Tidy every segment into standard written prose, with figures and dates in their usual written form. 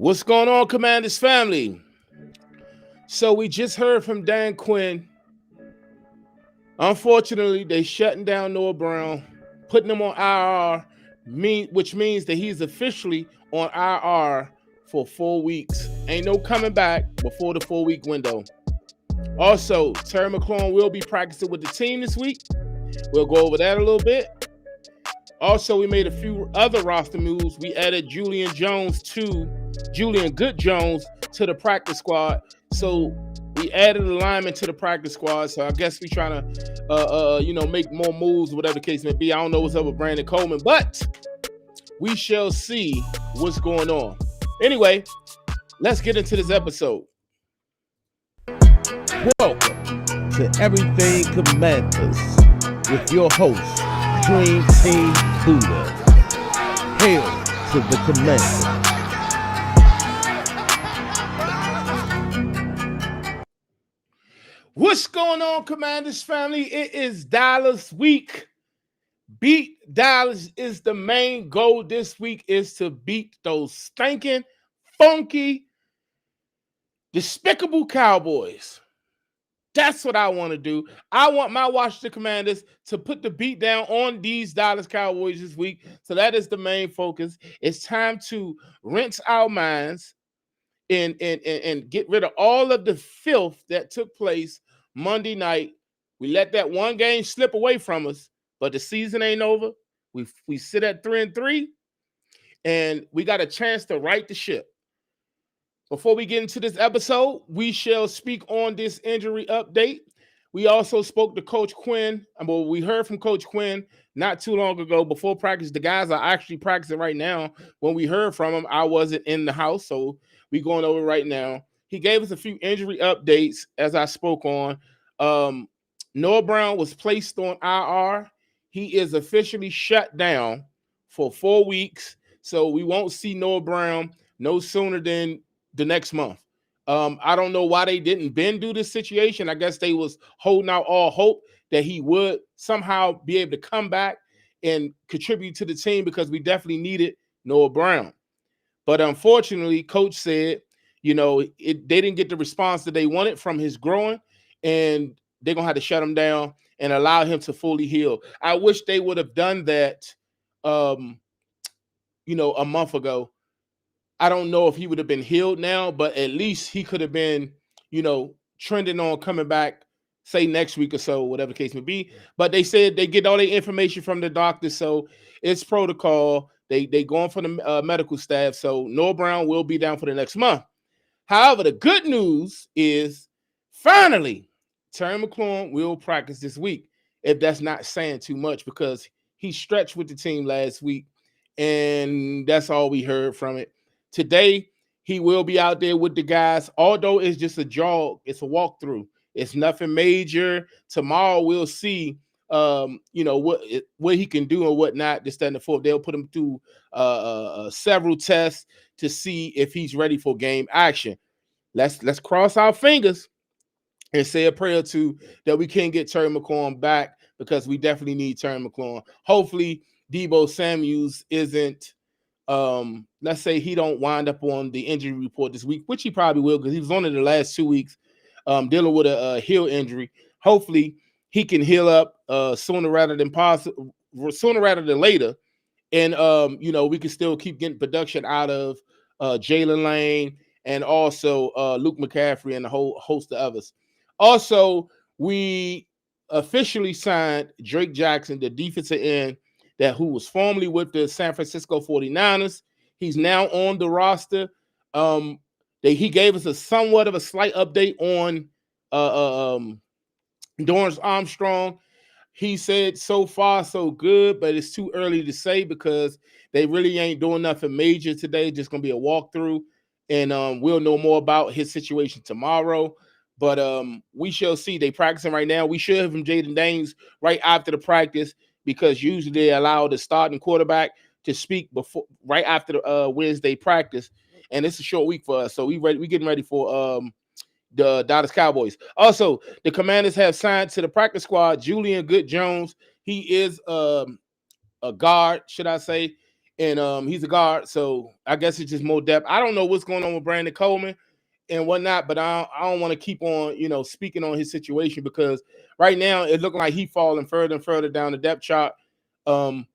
What's going on, Commanders family? So we just heard from Dan Quinn. Unfortunately, they shutting down Noah Brown, putting him on IR, which means that he's officially on IR for 4 weeks. Ain't no coming back before the 4-week window. Also, Terry McLaurin will be practicing with the team this week. We'll go over that a little bit. Also, we made a few other roster moves. We added Julian Good Jones to the practice squad. So we added a lineman to the practice squad. So I guess we trying to, make more moves, whatever the case may be. I don't know what's up with Brandon Coleman, but we shall see what's going on. Anyway, let's get into this episode. Welcome to Everything Commanders with your host, Dream Team Buddha. Hail to the Commander. What's going on, Commanders family? It is Dallas week. Beat Dallas is the main goal this week, is to beat those stinking, funky, despicable Cowboys. That's what I want to do. I want my Washington Commanders to put the beat down on these Dallas Cowboys this week. So that is the main focus. It's time to rinse our minds and get rid of all of the filth that took place Monday night. We let that one game slip away from us, but the season ain't over. We sit at 3-3, and we got a chance to right the ship. Before we get into this episode, we shall speak on this injury update. We also spoke to Coach Quinn. Well, we heard from Coach Quinn not too long ago before practice. The guys are actually practicing right now. When we heard from him, I wasn't in the house, so we're going over right now. He gave us a few injury updates as I spoke on. Noah Brown was placed on IR. He is officially shut down for 4 weeks, so we won't see Noah Brown no sooner than the next month. I don't know why they didn't do this situation. I guess they was holding out all hope that he would somehow be able to come back and contribute to the team, because we definitely needed Noah Brown. But unfortunately, Coach said, they didn't get the response that they wanted from his groin, and they're going to have to shut him down and allow him to fully heal. I wish they would have done that, a month ago. I don't know if he would have been healed now, but at least he could have been, trending on coming back, say next week or so, whatever the case may be. But they said they get all the information from the doctor, so it's protocol. They going for the medical staff, so Noah Brown will be down for the next month. However, the good news is finally Terry McLaurin will practice this week, if that's not saying too much, because he stretched with the team last week, and that's all we heard from it. Today, he will be out there with the guys, although it's just a jog. It's a walkthrough. It's nothing major. Tomorrow, we'll see, what he can do and what not. This, that, and the fourth. They'll put him through several tests to see if he's ready for game action. Let's cross our fingers and say a prayer to that we can get Terry McLaurin back, because we definitely need Terry McLaurin. Hopefully, Deebo Samuels isn't. Let's say he don't wind up on the injury report this week, which he probably will, because he was on it the last 2 weeks dealing with a heel injury. Hopefully he can heal up sooner rather than later. And, we can still keep getting production out of Jalen Lane and also Luke McCaffrey and a whole host of others. Also, we officially signed Drake Jackson, the defensive end, who was formerly with the San Francisco 49ers. He's now on the roster. He gave us a somewhat of a slight update on Dorrance Armstrong. He said so far so good, but it's too early to say, because they really ain't doing nothing major today. Just going to be a walkthrough, and we'll know more about his situation tomorrow. But we shall see. They practicing right now. We should have him Jayden Daniels right after the practice, because usually they allow the starting quarterback to speak right after the Wednesday practice, and it's a short week for us, so we getting ready for the Dallas Cowboys. Also, the Commanders have signed to the practice squad Julian Good Jones. He is a guard, should I say, and he's a guard, so I guess it's just more depth. I don't know what's going on with Brandon Coleman and whatnot, but I don't want to keep on, speaking on his situation because right now it looks like he's falling further and further down the depth chart. Um,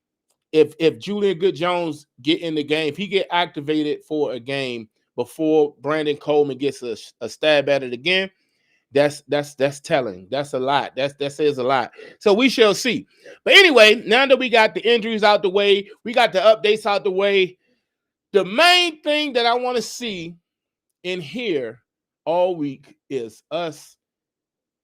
if Julian Good Jones get in the game, if he get activated for a game before Brandon Coleman gets a stab at it again, that's telling. That's a lot. That says a lot. So we shall see. But anyway, now that we got the injuries out the way, we got the updates out the way. The main thing that I want to see in here all week is us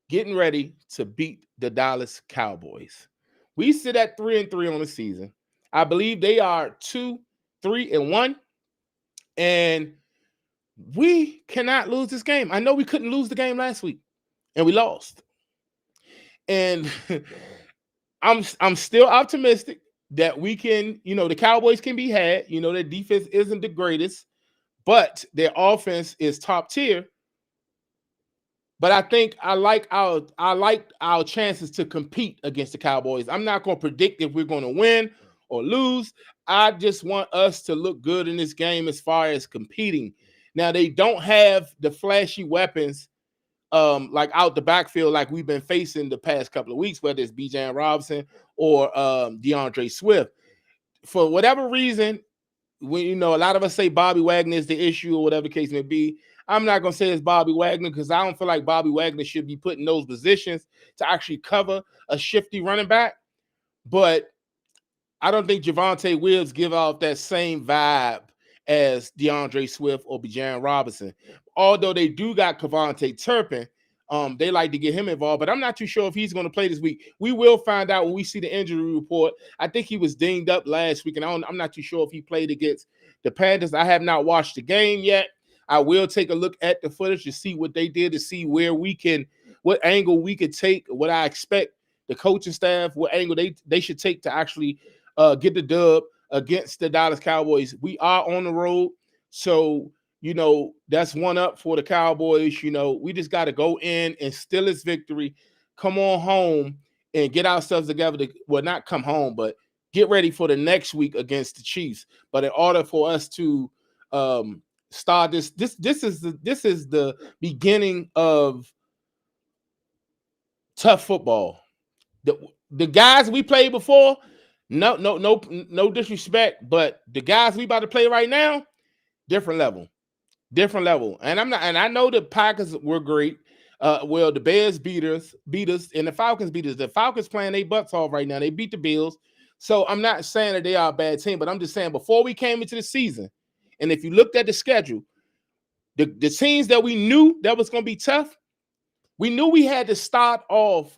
getting ready to beat the Dallas Cowboys. We sit at 3-3 on the season. I believe they are 2-3-1, and we cannot lose this game. I know we couldn't lose the game last week, and we lost. And I'm still optimistic that we can, the Cowboys can be had. Their defense isn't the greatest, but their offense is top tier. But I think I like our chances to compete against the Cowboys. I'm not going to predict if we're going to win or lose. I just want us to look good in this game as far as competing. Now, they don't have the flashy weapons like out the backfield like we've been facing the past couple of weeks, whether it's Bijan Robinson or DeAndre Swift. For whatever reason, when a lot of us say Bobby Wagner is the issue or whatever the case may be, I'm not going to say it's Bobby Wagner because I don't feel like Bobby Wagner should be put in those positions to actually cover a shifty running back. But I don't think Javonte Williams give off that same vibe as DeAndre Swift or Bijan Robinson. Although they do got Kevontae Turpin, they like to get him involved, but I'm not too sure if he's going to play this week. We will find out when we see the injury report. I think he was dinged up last week, and I'm not too sure if he played against the Panthers. I have not watched the game yet. I will take a look at the footage to see what they did, to see what angle we could take, what I expect the coaching staff, what angle they should take to actually get the dub against the Dallas Cowboys. We are on the road, so that's one up for the Cowboys. We just got to go in and steal this victory, come on home and get ourselves together not come home, but get ready for the next week against the Chiefs. But in order for us to start this is the beginning of tough football. The guys we played before, no disrespect, but the guys we about to play right now, different level. And I know the Packers were great. The Bears beat us, and the Falcons beat us. The Falcons playing their butts off right now. They beat the Bills. So I'm not saying that they are a bad team, but I'm just saying before we came into the season, and if you looked at the schedule, the teams that we knew that was going to be tough, we knew we had to start off.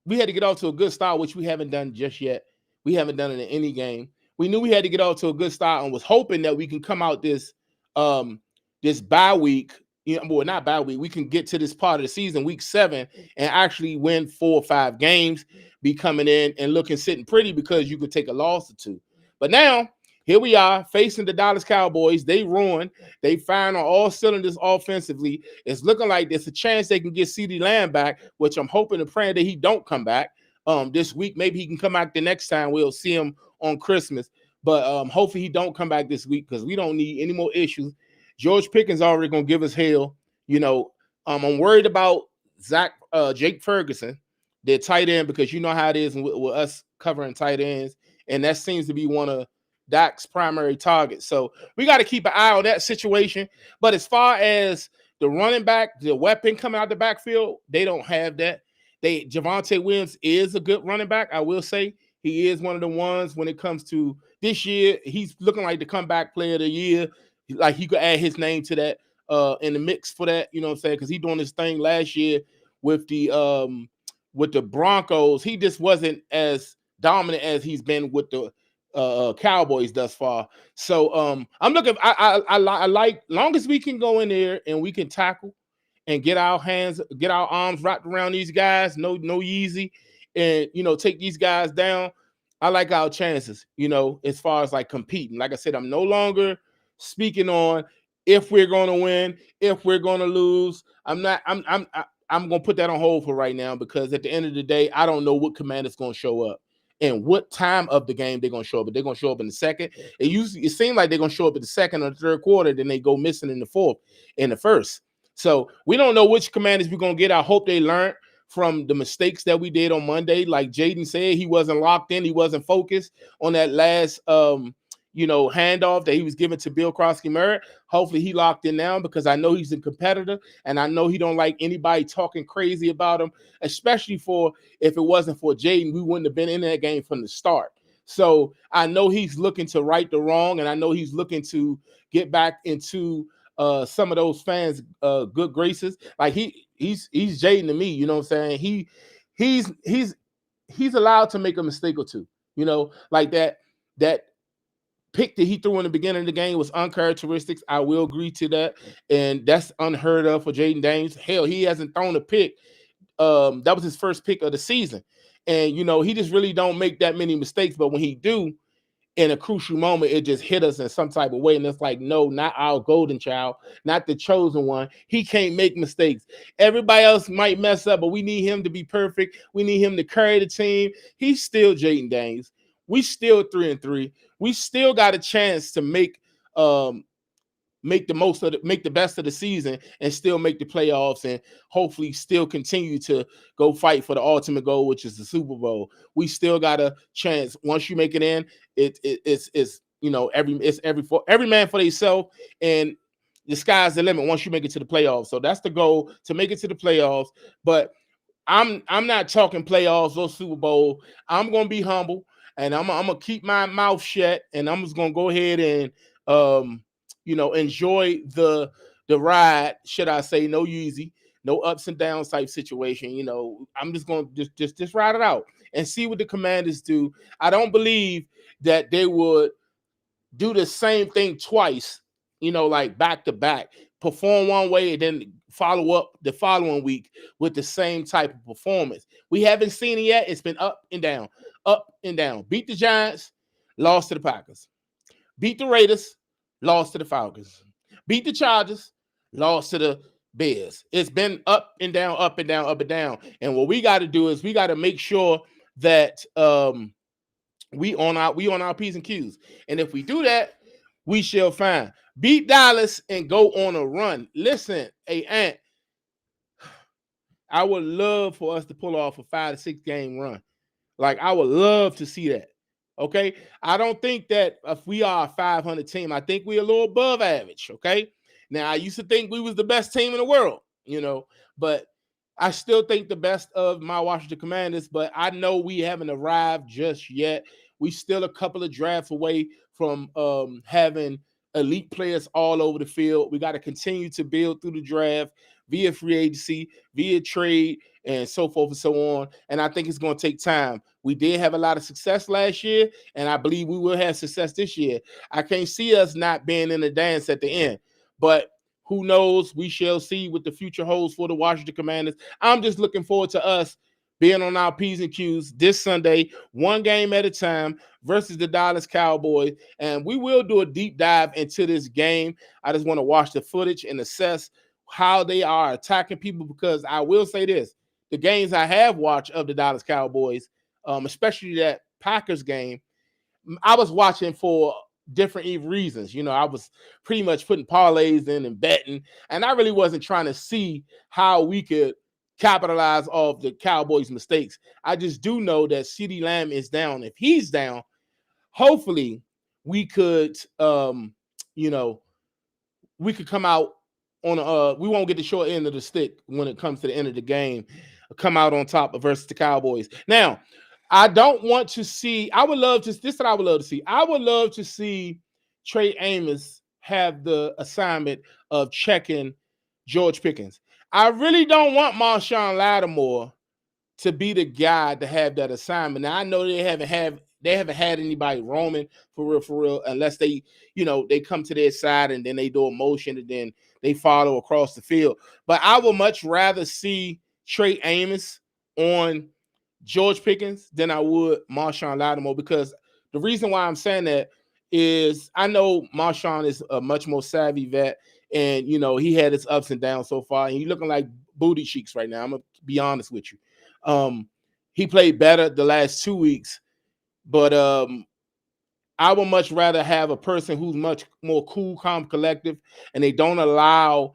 We had to get off to a good start, which we haven't done just yet. We haven't done it in any game. We knew we had to get off to a good start and was hoping that we can come out this bye week, not bye week. We can get to this part of the season, week 7, and actually win 4 or 5 games, be coming in and looking sitting pretty because you could take a loss or 2. But now here we are facing the Dallas Cowboys. They ruined. They firing on all cylinders offensively. It's looking like there's a chance they can get CeeDee Lamb back, which I'm hoping and praying that he don't come back this week. Maybe he can come back the next time. We'll see him on Christmas. But hopefully he don't come back this week because we don't need any more issues. George Pickens already going to give us hell. I'm worried about Jake Ferguson, their tight end, because you know how it is with us covering tight ends. And that seems to be one of Dak's primary targets. So we got to keep an eye on that situation. But as far as the running back, the weapon coming out the backfield, they don't have that. Javonte Williams is a good running back, I will say. He is one of the ones when it comes to this year. He's looking like the comeback player of the year. Like he could add his name to that in the mix for that, you know what I'm saying? Because he doing this thing last year with the Broncos. He just wasn't as dominant as he's been with the Cowboys thus far. So I'm looking. I like long as we can go in there and we can tackle and get our arms wrapped around these guys. No Yeezy, and take these guys down. I like our chances. As far as like competing. Like I said, I'm no longer speaking on if we're going to win, if we're going to lose. I'm going to put that on hold for right now because at the end of the day, I don't know what commander's going to show up. and what time of the game they're gonna show up. But they're gonna show up in the second. It seems like they're gonna show up in the second or the third quarter, then they go missing in the fourth, in the first. So we don't know which commanders we're gonna get. I hope they learn from the mistakes that we did on Monday. Like Jayden said, he wasn't locked in, he wasn't focused on that last handoff that he was given to Bill Krosky-Merritt. Hopefully he locked in now, because I know he's a competitor and I know he don't like anybody talking crazy about him, especially for if it wasn't for Jayden, we wouldn't have been in that game from the start. So I know he's looking to right the wrong, and I know he's looking to get back into some of those fans' good graces. Like he's Jayden to me, you know what I'm saying? He's allowed to make a mistake or two, like that pick that he threw in the beginning of the game was uncharacteristic. I will agree to that, and that's unheard of for Jayden Daniels. Hell, he hasn't thrown a pick. That was his first pick of the season, and he just really don't make that many mistakes. But when he do, in a crucial moment, it just hit us in some type of way, and it's like, no, not our golden child, not the chosen one. He can't make mistakes. Everybody else might mess up, but we need him to be perfect. We need him to carry the team. He's still Jayden Daniels. We still 3-3. We still got a chance to make the best of the season and still make the playoffs, and hopefully still continue to go fight for the ultimate goal, which is the Super Bowl. We still got a chance. Once you make it in, it's every man for themselves, and the sky's the limit once you make it to the playoffs. So that's the goal, to make it to the playoffs. But I'm not talking playoffs or Super Bowl. I'm gonna be humble, and I'm gonna keep my mouth shut, and I'm just gonna go ahead and enjoy the ride, should I say. No Yeezy, no ups and downs type situation. I'm just gonna just ride it out and see what the Commanders do. I don't believe that they would do the same thing twice, like back to back, perform one way and then follow up the following week with the same type of performance. We haven't seen it yet. It's been up and down, up and down. Beat the Giants, lost to the Packers. Beat the Raiders, lost to the Falcons. Beat the Chargers, lost to the Bears. It's been up and down, up and down, up and down. And what we got to do is we got to make sure that we on our P's and Q's. And if we do that, we shall find. Beat Dallas and go on a run. Listen, hey, Ant, I would love for us to pull off a 5 to 6 game run. Like, I would love to see that. Okay, I don't think that if we are a 500 team, I think we're a little above average. Okay, now I used to think we was the best team in the world, but I still think the best of my Washington Commanders. But I know we haven't arrived just yet. We still a couple of drafts away from having elite players all over the field. We got to continue to build through the draft, via free agency, via trade, and so forth and so on. And I think it's going to take time. We did have a lot of success last year, and I believe we will have success this year. I can't see us not being in the dance at the end, but who knows? We shall see what the future holds for the Washington Commanders. I'm just looking forward to us being on our P's and Q's this Sunday, one game at a time, versus the Dallas Cowboys. And we will do a deep dive into this game. I just want to watch the footage and assess how they are attacking people, because I will say this, the games I have watched of the Dallas Cowboys, especially that Packers game, I was watching for different reasons. I was pretty much putting parlays in and betting, and I really wasn't trying to see how we could capitalize off the Cowboys' mistakes. I just do know that CeeDee Lamb is down. If he's down, hopefully we could, we could come out on we won't get the short end of the stick when it comes to the end of the game, come out on top versus the Cowboys. Now, I don't want to see, I would love to, this is what I would love to see. I would love to see Trey Amos have the assignment of checking George Pickens. I really don't want Marshawn Lattimore to be the guy to have that assignment. Now, I know they haven't had anybody roaming for real, unless they, they come to their side and then they do a motion and then they follow across the field. But I would much rather see Trey Amos on George Pickens than I would Marshawn Lattimore, because the reason why I'm saying that is I know Marshawn is a much more savvy vet, and he had his ups and downs so far, and he's looking like booty cheeks right now. I'm gonna be honest with you. He played better the last 2 weeks But I would much rather have a person who's much more cool, calm, collective, and they don't allow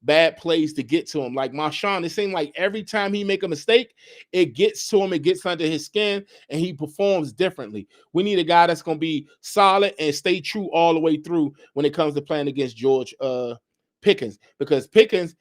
bad plays to get to him. Like Marshawn, it seems like every time he make a mistake, it gets to him, it gets under his skin, and he performs differently. We need a guy that's going to be solid and stay true all the way through when it comes to playing against George Pickens, because Pickens,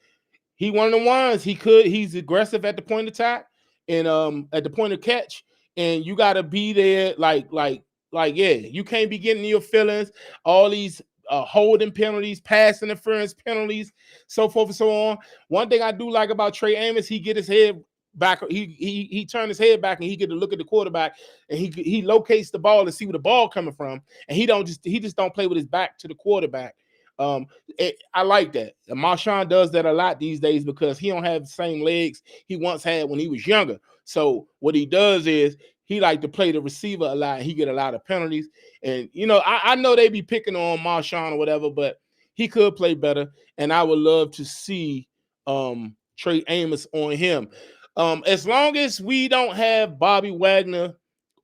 he one of the ones he's aggressive at the point of attack and at the point of catch, and you got to be there like yeah, you can't be getting your feelings, all these holding penalties, pass interference penalties, so forth and so on. One thing I do like about Trey Amos, he get his head back, he turned his head back and he get to look at the quarterback, and he locates the ball and see where the ball coming from, and he just don't play with his back to the quarterback. I like that. And Marshawn does that a lot these days because he don't have the same legs he once had when he was younger. So what he does is he like to play the receiver a lot. He get a lot of penalties, and I know they be picking on Marshawn or whatever, but he could play better. And I would love to see Trey Amos on him. As long as we don't have Bobby Wagner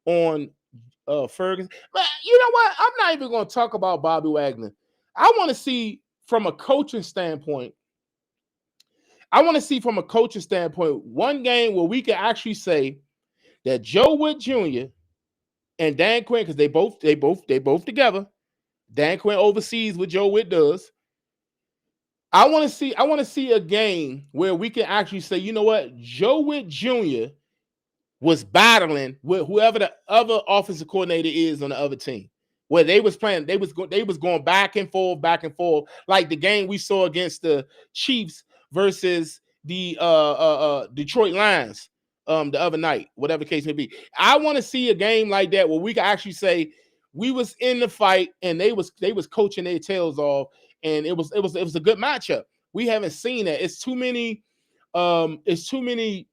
on Ferguson, but you know what? I'm not even going to talk about Bobby Wagner. I want to see from a coaching standpoint. One game where we can actually say that Joe Wood Jr. and Dan Quinn, because they both together. Dan Quinn oversees what Joe Wood does. I want to see a game where we can actually say, you know what, Joe Wood Jr. was battling with whoever the other offensive coordinator is on the other team. Where they was playing, they was going back and forth, like the game we saw against the Chiefs versus the Detroit Lions the other night, whatever the case may be. I want to see a game like that where we can actually say we was in the fight and they was coaching their tails off, and it was a good matchup. We haven't seen that. It's too many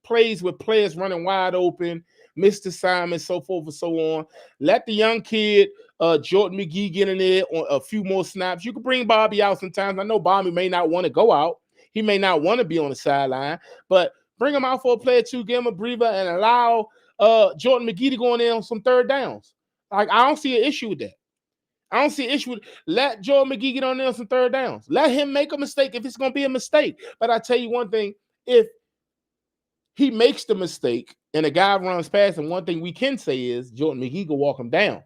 plays with players running wide open, missed assignments, so forth and so on. Let the young kid Jordan McGee get in there on a few more snaps. You can bring Bobby out sometimes. I know Bobby may not want to go out. He may not want to be on the sideline, but bring him out for a play or two, give him a breather, and allow Jordan McGee to go in there on some third downs. Like, I don't see an issue with that. I don't see an issue with let Jordan McGee get on there on some third downs. Let him make a mistake if it's going to be a mistake. But I tell you one thing, if he makes the mistake and a guy runs past him, one thing we can say is Jordan McGee will walk him down.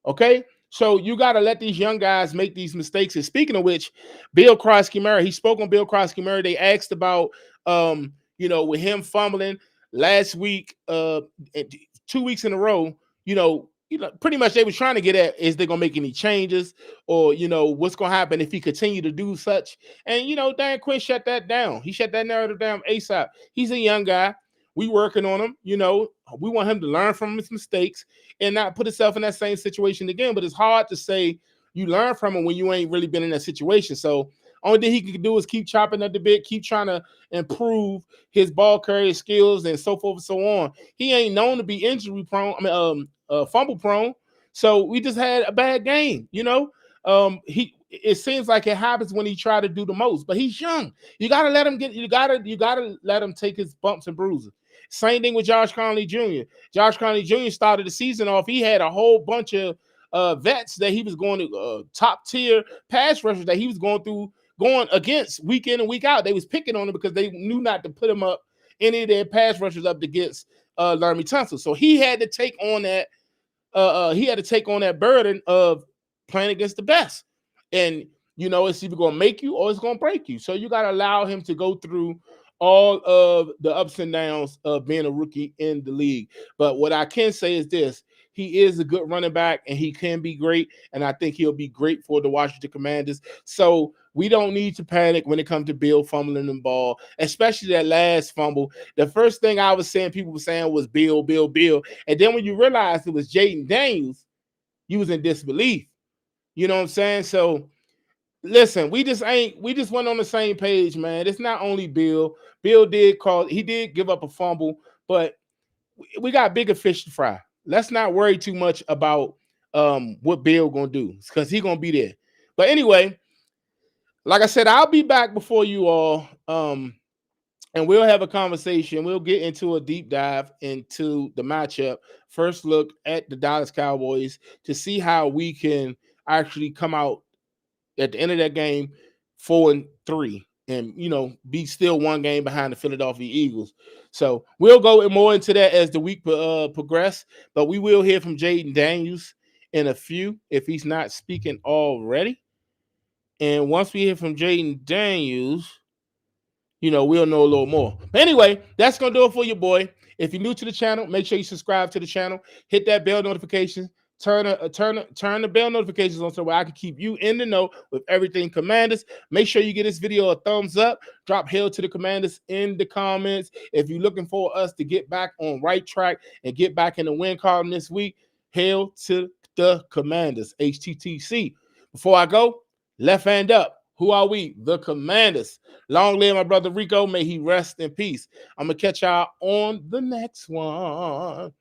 Okay? So you got to let these young guys make these mistakes. And speaking of which, Bill Krosky-Murray, he spoke on Bill Krosky-Murray. They asked about, with him fumbling last week, 2 weeks in a row, pretty much they were trying to get at, is they going to make any changes or, what's going to happen if he continue to do such? And, Dan Quinn shut that down. He shut that narrative down ASAP. He's a young guy. We working on him. We want him to learn from his mistakes and not put himself in that same situation again. But it's hard to say you learn from him when you ain't really been in that situation. So only thing he can do is keep chopping at the bit, keep trying to improve his ball carrier skills and so forth and so on. He ain't known to be injury prone. Fumble prone. So we just had a bad game. It seems like it happens when he try to do the most, but he's young. You gotta let him let him take his bumps and bruises. Same thing with Josh Conley Jr. Josh Conley Jr. started the season off. He had a whole bunch of vets that he was going to top tier pass rushers that he was going against week in and week out. They was picking on him because they knew not to put him up any of their pass rushers up against Laramie Tunsil. So he had to take on that. He had to take on that burden of playing against the best. And it's either going to make you or it's going to break you. So you got to allow him to go through all of the ups and downs of being a rookie in the league. But what I can say is this: he is a good running back and he can be great. And I think he'll be great for the Washington Commanders. So we don't need to panic when it comes to Bill fumbling the ball, especially that last fumble. The first thing I was saying, people were saying was Bill. And then when you realize it was Jayden Daniels, you was in disbelief. You know what I'm saying? So listen, we just went on the same page, man. It's not only Bill. Bill did give up a fumble, but we got bigger fish to fry. Let's not worry too much about what Bill gonna do, because he's gonna be there. But anyway, like I said, I'll be back before you all and we'll have a conversation. We'll get into a deep dive into the matchup. First look at the Dallas Cowboys to see how we can actually come out at the end of that game 4-3 and be still one game behind the Philadelphia Eagles. So we'll go more into that as the week progress, but we will hear from Jayden Daniels in a few if he's not speaking already. And once we hear from Jayden Daniels, we'll know a little more. But anyway, that's going to do it for your boy. If you're new to the channel, make sure you subscribe to the channel. Hit that bell notification. Turn the bell notifications on so I can keep you in the know with everything Commanders. Make sure you give this video a thumbs up. Drop hail to the Commanders in the comments. If you're looking for us to get back on right track and get back in the win column this week, hail to the Commanders. HTTC. Before I go, left hand up. Who are we? The Commanders. Long live my brother Rico. May he rest in peace. I'm going to catch y'all on the next one.